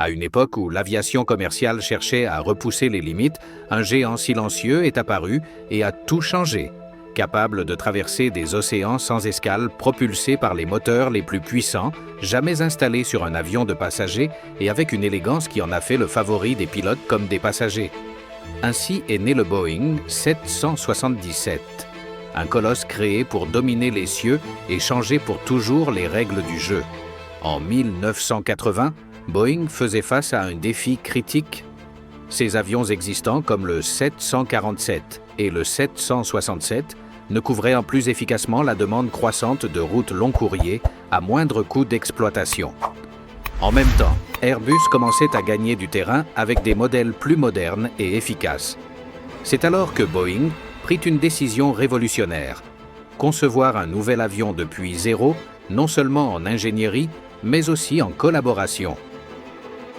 À une époque où l'aviation commerciale cherchait à repousser les limites, un géant silencieux est apparu et a tout changé. Capable de traverser des océans sans escale, propulsé par les moteurs les plus puissants, jamais installé sur un avion de passagers et avec une élégance qui en a fait le favori des pilotes comme des passagers. Ainsi est né le Boeing 777, un colosse créé pour dominer les cieux et changer pour toujours les règles du jeu. En 1980, Boeing faisait face à un défi critique. Ses avions existants comme le 747 et le 767 ne couvraient en plus efficacement la demande croissante de routes long courriers à moindre coût d'exploitation. En même temps, Airbus commençait à gagner du terrain avec des modèles plus modernes et efficaces. C'est alors que Boeing prit une décision révolutionnaire: concevoir un nouvel avion depuis zéro, non seulement en ingénierie, mais aussi en collaboration.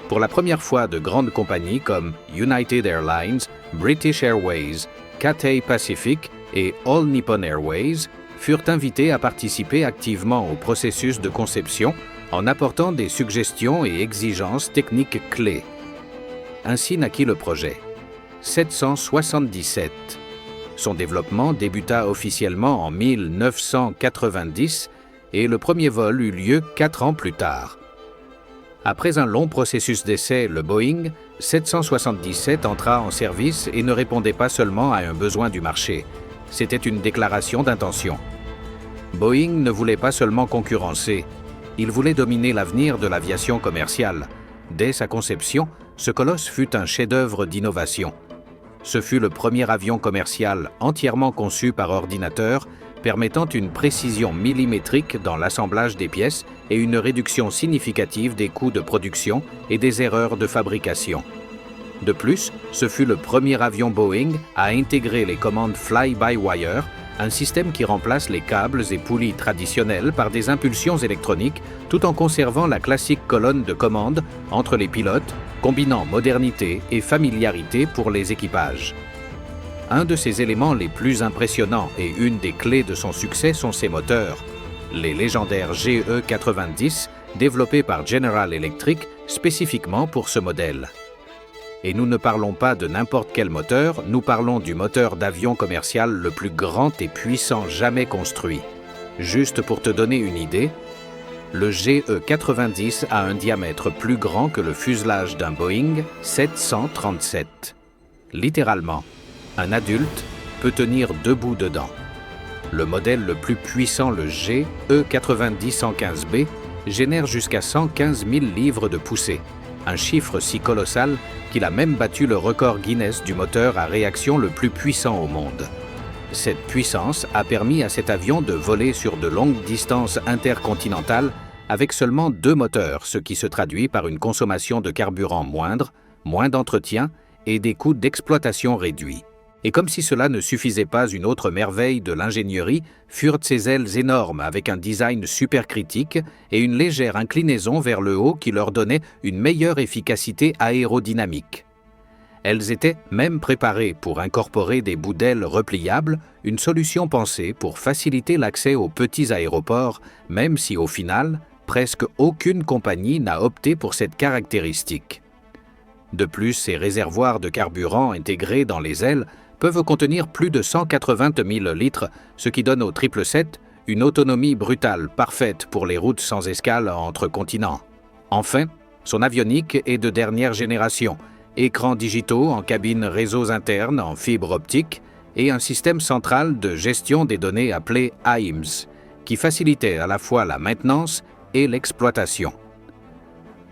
Pour la première fois, de grandes compagnies comme United Airlines, British Airways, Cathay Pacific et All Nippon Airways furent invités à participer activement au processus de conception en apportant des suggestions et exigences techniques clés. Ainsi naquit le projet 777. Son développement débuta officiellement en 1990 et le premier vol eut lieu 4 ans plus tard. Après un long processus d'essai, le Boeing 777 entra en service et ne répondait pas seulement à un besoin du marché. C'était une déclaration d'intention. Boeing ne voulait pas seulement concurrencer, il voulait dominer l'avenir de l'aviation commerciale. Dès sa conception, ce colosse fut un chef-d'œuvre d'innovation. Ce fut le premier avion commercial entièrement conçu par ordinateur, permettant une précision millimétrique dans l'assemblage des pièces et une réduction significative des coûts de production et des erreurs de fabrication. De plus, ce fut le premier avion Boeing à intégrer les commandes fly-by-wire, un système qui remplace les câbles et poulies traditionnels par des impulsions électroniques, tout en conservant la classique colonne de commande entre les pilotes, combinant modernité et familiarité pour les équipages. Un de ses éléments les plus impressionnants et une des clés de son succès sont ses moteurs, les légendaires GE90 développés par General Electric spécifiquement pour ce modèle. Et nous ne parlons pas de n'importe quel moteur, nous parlons du moteur d'avion commercial le plus grand et puissant jamais construit. Juste pour te donner une idée, le GE90 a un diamètre plus grand que le fuselage d'un Boeing 737. Littéralement, un adulte peut tenir debout dedans. Le modèle le plus puissant, le GE90-115B, génère jusqu'à 115 000 livres de poussée, un chiffre si colossal qu'il a même battu le record Guinness du moteur à réaction le plus puissant au monde. Cette puissance a permis à cet avion de voler sur de longues distances intercontinentales avec seulement 2 moteurs, ce qui se traduit par une consommation de carburant moindre, moins d'entretien et des coûts d'exploitation réduits. Et comme si cela ne suffisait pas, une autre merveille de l'ingénierie furent ses ailes énormes avec un design supercritique et une légère inclinaison vers le haut qui leur donnait une meilleure efficacité aérodynamique. Elles étaient même préparées pour incorporer des bouts d'ailes repliables, une solution pensée pour faciliter l'accès aux petits aéroports, même si au final, presque aucune compagnie n'a opté pour cette caractéristique. De plus, ces réservoirs de carburant intégrés dans les ailes peuvent contenir plus de 180 000 litres, ce qui donne au 777 une autonomie brutale parfaite pour les routes sans escale entre continents. Enfin, son avionique est de dernière génération, écrans digitaux en cabine, réseaux internes en fibre optique et un système central de gestion des données appelé AIMS, qui facilitait à la fois la maintenance et l'exploitation.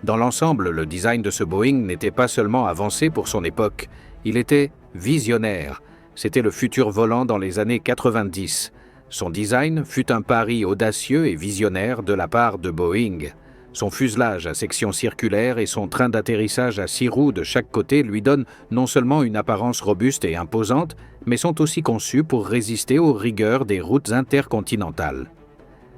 Dans l'ensemble, le design de ce Boeing n'était pas seulement avancé pour son époque, il était visionnaire. C'était le futur volant dans les années 90. Son design fut un pari audacieux et visionnaire de la part de Boeing. Son fuselage à section circulaire et son train d'atterrissage à 6 roues de chaque côté lui donnent non seulement une apparence robuste et imposante, mais sont aussi conçus pour résister aux rigueurs des routes intercontinentales.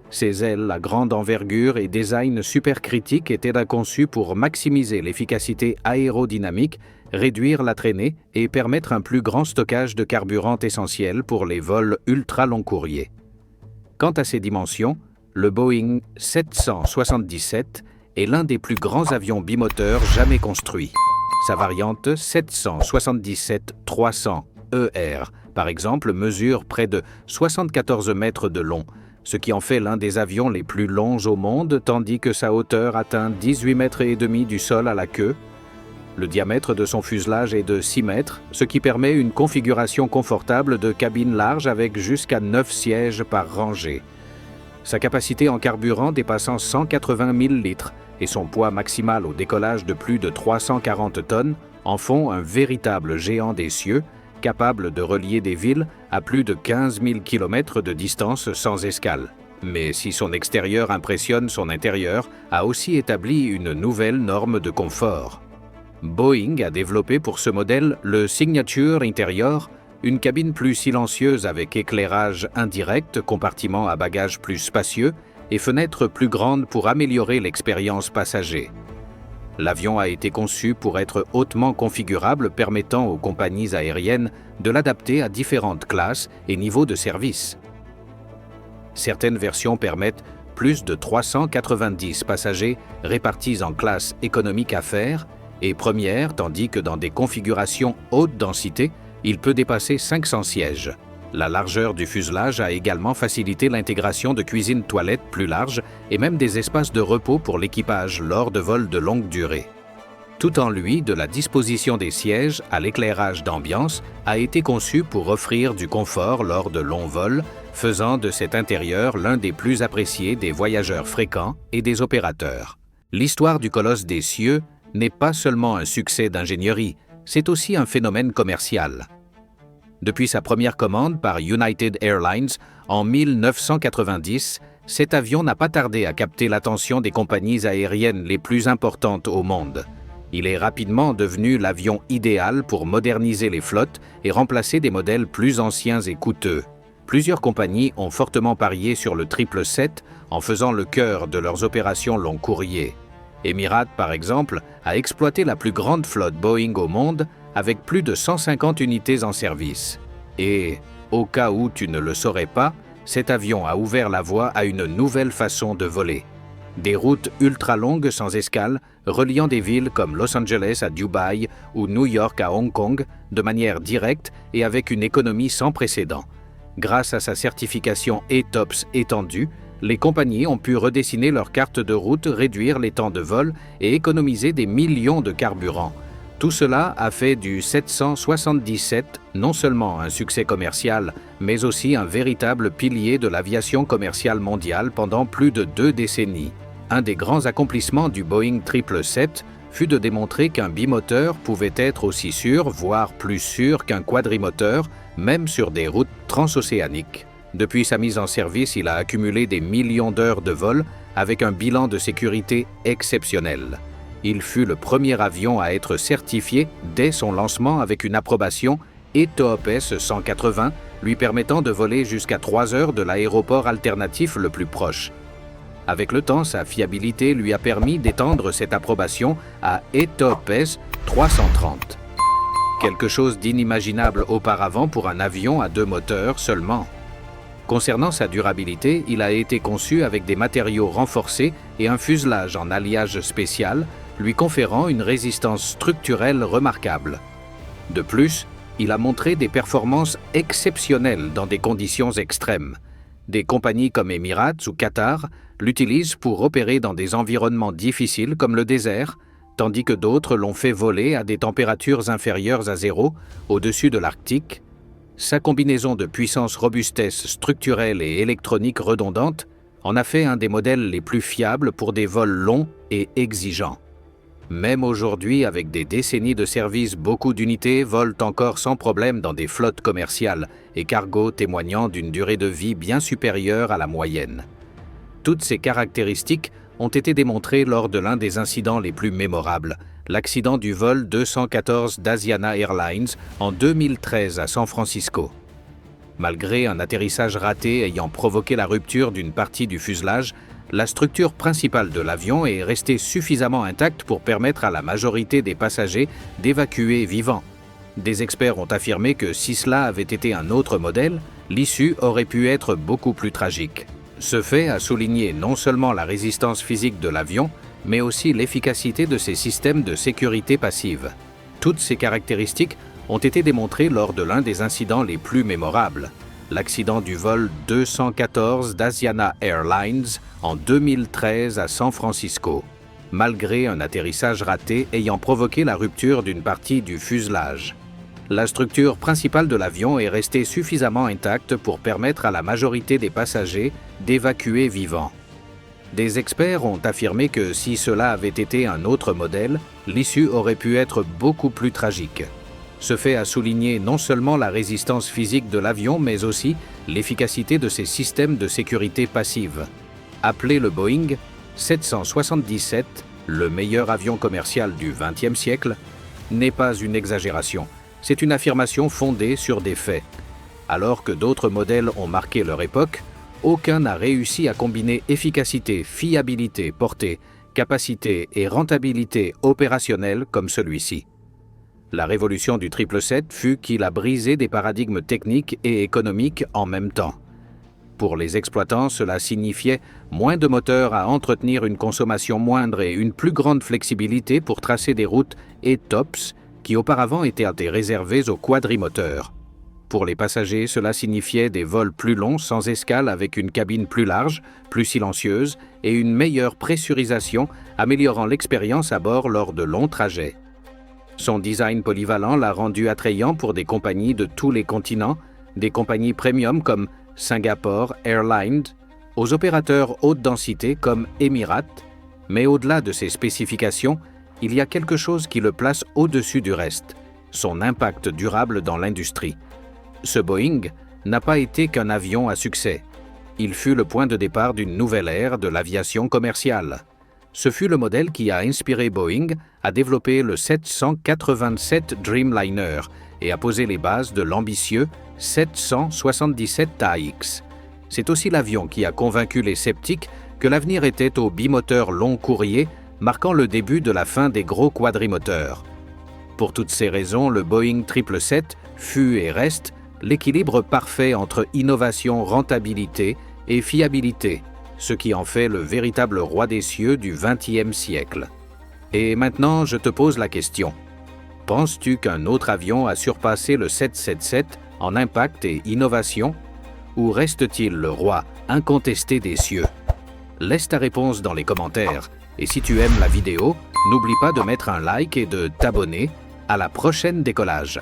Ses ailes à grande envergure et design supercritique étaient conçus pour maximiser l'efficacité aérodynamique, réduire la traînée et permettre un plus grand stockage de carburant essentiel pour les vols ultra long courriers. Quant à ses dimensions, le Boeing 777 est l'un des plus grands avions bimoteurs jamais construits. Sa variante 777-300ER, par exemple, mesure près de 74 mètres de long, ce qui en fait l'un des avions les plus longs au monde, tandis que sa hauteur atteint 18 mètres et demi du sol à la queue. Le diamètre de son fuselage est de 6 mètres, ce qui permet une configuration confortable de cabine large avec jusqu'à 9 sièges par rangée. Sa capacité en carburant dépassant 180 000 litres et son poids maximal au décollage de plus de 340 tonnes en font un véritable géant des cieux, capable de relier des villes à plus de 15 000 km de distance sans escale. Mais si son extérieur impressionne, son intérieur a aussi établi une nouvelle norme de confort. Boeing a développé pour ce modèle le Signature Interior, une cabine plus silencieuse avec éclairage indirect, compartiment à bagages plus spacieux et fenêtres plus grandes pour améliorer l'expérience passager. L'avion a été conçu pour être hautement configurable, permettant aux compagnies aériennes de l'adapter à différentes classes et niveaux de service. Certaines versions permettent plus de 390 passagers répartis en classes économique affaires et première, tandis que dans des configurations haute densité, il peut dépasser 500 sièges. La largeur du fuselage a également facilité l'intégration de cuisines-toilettes plus larges et même des espaces de repos pour l'équipage lors de vols de longue durée. Tout en lui, de la disposition des sièges à l'éclairage d'ambiance, a été conçu pour offrir du confort lors de longs vols, faisant de cet intérieur l'un des plus appréciés des voyageurs fréquents et des opérateurs. L'histoire du Colosse des cieux n'est pas seulement un succès d'ingénierie, c'est aussi un phénomène commercial. Depuis sa première commande par United Airlines en 1990, cet avion n'a pas tardé à capter l'attention des compagnies aériennes les plus importantes au monde. Il est rapidement devenu l'avion idéal pour moderniser les flottes et remplacer des modèles plus anciens et coûteux. Plusieurs compagnies ont fortement parié sur le 777 en faisant le cœur de leurs opérations long courrier. Emirates, par exemple, a exploité la plus grande flotte Boeing au monde avec plus de 150 unités en service. Et, au cas où tu ne le saurais pas, cet avion a ouvert la voie à une nouvelle façon de voler. Des routes ultra longues sans escale, reliant des villes comme Los Angeles à Dubaï ou New York à Hong Kong, de manière directe et avec une économie sans précédent. Grâce à sa certification ETOPS étendue, les compagnies ont pu redessiner leur carte de route, réduire les temps de vol et économiser des millions de carburant. Tout cela a fait du 777 non seulement un succès commercial, mais aussi un véritable pilier de l'aviation commerciale mondiale pendant plus de 2 décennies. Un des grands accomplissements du Boeing 777 fut de démontrer qu'un bimoteur pouvait être aussi sûr, voire plus sûr qu'un quadrimoteur, même sur des routes transocéaniques. Depuis sa mise en service, il a accumulé des millions d'heures de vol avec un bilan de sécurité exceptionnel. Il fut le premier avion à être certifié dès son lancement avec une approbation ETOPS 180, lui permettant de voler jusqu'à 3 heures de l'aéroport alternatif le plus proche. Avec le temps, sa fiabilité lui a permis d'étendre cette approbation à ETOPS 330. Quelque chose d'inimaginable auparavant pour un avion à 2 moteurs seulement. Concernant sa durabilité, il a été conçu avec des matériaux renforcés et un fuselage en alliage spécial, lui conférant une résistance structurelle remarquable. De plus, il a montré des performances exceptionnelles dans des conditions extrêmes. Des compagnies comme Emirates ou Qatar l'utilisent pour opérer dans des environnements difficiles comme le désert, tandis que d'autres l'ont fait voler à des températures inférieures à 0, au-dessus de l'Arctique. Sa combinaison de puissance, robustesse structurelle et électronique redondante en a fait un des modèles les plus fiables pour des vols longs et exigeants. Même aujourd'hui, avec des décennies de service, beaucoup d'unités volent encore sans problème dans des flottes commerciales et cargo témoignant d'une durée de vie bien supérieure à la moyenne. Toutes ces caractéristiques ont été démontrées lors de l'un des incidents les plus mémorables, l'accident du vol 214 d'Asiana Airlines en 2013 à San Francisco. Malgré un atterrissage raté ayant provoqué la rupture d'une partie du fuselage, la structure principale de l'avion est restée suffisamment intacte pour permettre à la majorité des passagers d'évacuer vivants. Des experts ont affirmé que si cela avait été un autre modèle, l'issue aurait pu être beaucoup plus tragique. Ce fait a souligné non seulement la résistance physique de l'avion, mais aussi l'efficacité de ses systèmes de sécurité passive. Toutes ces caractéristiques ont été démontrées lors de l'un des incidents les plus mémorables, l'accident du vol 214 d'Asiana Airlines en 2013 à San Francisco, malgré un atterrissage raté ayant provoqué la rupture d'une partie du fuselage. La structure principale de l'avion est restée suffisamment intacte pour permettre à la majorité des passagers d'évacuer vivants. Des experts ont affirmé que si cela avait été un autre modèle, l'issue aurait pu être beaucoup plus tragique. Ce fait a souligné non seulement la résistance physique de l'avion, mais aussi l'efficacité de ses systèmes de sécurité passive. Appelé le Boeing 777, le meilleur avion commercial du XXe siècle, n'est pas une exagération. C'est une affirmation fondée sur des faits. Alors que d'autres modèles ont marqué leur époque, aucun n'a réussi à combiner efficacité, fiabilité, portée, capacité et rentabilité opérationnelle comme celui-ci. La révolution du 777 fut qu'il a brisé des paradigmes techniques et économiques en même temps. Pour les exploitants, cela signifiait moins de moteurs à entretenir, une consommation moindre et une plus grande flexibilité pour tracer des routes et TOPS qui auparavant étaient réservés aux quadrimoteurs. Pour les passagers, cela signifiait des vols plus longs sans escale avec une cabine plus large, plus silencieuse et une meilleure pressurisation, améliorant l'expérience à bord lors de longs trajets. Son design polyvalent l'a rendu attrayant pour des compagnies de tous les continents, des compagnies premium comme Singapore Airlines, aux opérateurs haute densité comme Emirates, mais au-delà de ses spécifications, il y a quelque chose qui le place au-dessus du reste, son impact durable dans l'industrie. Ce Boeing n'a pas été qu'un avion à succès. Il fut le point de départ d'une nouvelle ère de l'aviation commerciale. Ce fut le modèle qui a inspiré Boeing à développer le 787 Dreamliner et à poser les bases de l'ambitieux 777 AX. C'est aussi l'avion qui a convaincu les sceptiques que l'avenir était au bimoteur long courrier, marquant le début de la fin des gros quadrimoteurs. Pour toutes ces raisons, le Boeing 777 fut et reste l'équilibre parfait entre innovation, rentabilité et fiabilité, ce qui en fait le véritable roi des cieux du XXe siècle. Et maintenant, je te pose la question. Penses-tu qu'un autre avion a surpassé le 777 en impact et innovation? Ou reste-t-il le roi incontesté des cieux? Laisse ta réponse dans les commentaires. Et si tu aimes la vidéo, n'oublie pas de mettre un like et de t'abonner. À la prochaine décollage.